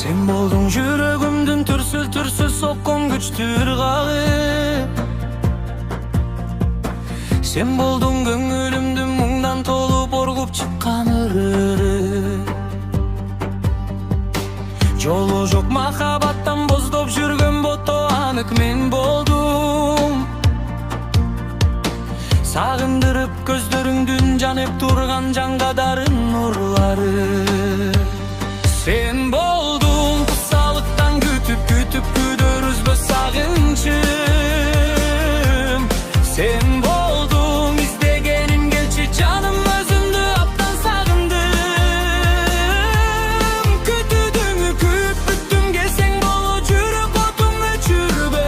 Sen boldun жүрөгүмдүн түрсүл соккон күчтүү ыргагы. Sen boldun көңүлүмдүн муңдан толуп оргуп чыккан ырыры. Жолу жок махабаттан боздоп жүргөн бото анык мен болдум. Сагындырып көздөрүңдүн жанып турган жангадарын нурлары. Sen boldun кусалыктан күтүп күдөр үзбөс сагынчым. Sen boldun издегеним келчи жаным, өзүмдү аптан сагындым. Күтүүдүңү күп бүттүм, келсең боло жүрөк отум өчүрбөй.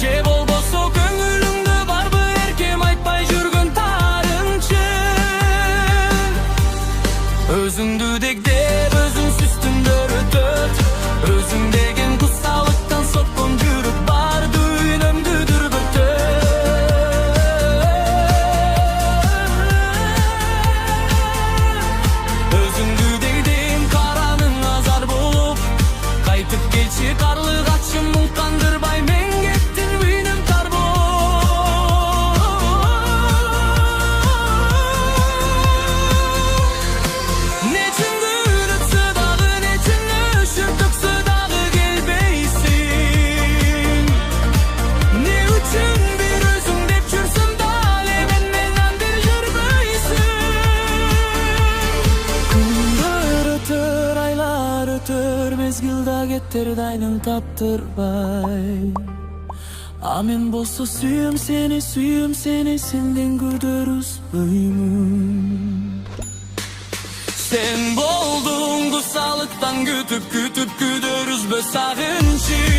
Же болбосо көңүлүңдө барбы эркем айтпай жүргөн тарынчы. Өзүңдү дегдеп өзүңсүз түндөр өтөт. Өзүң деген кусалыктан соккон жүрөк бар дүйнөмдү дүрбөтөт. Өзүңдү дегдим караның азар болуп, кайтып келчи карлык ачым муң кандырбай, мен кеттим үйнөм тар болуп. Нечин күн өтсө дагы, нечин өшүп төксө дагы келбейсиң. Не үчүн бир өзүң деп жүрсөм дагы мен менен бир жүрбөйсүң. Күндөр өтөр, айлар өтөр, мезгил да кетер дайнын таптырбай. А мен болсо сүйөм сени, сенден күдөр үзбөймүн. Sen boldun кусалыктан күтүп күдөр үзбөс сагынчым.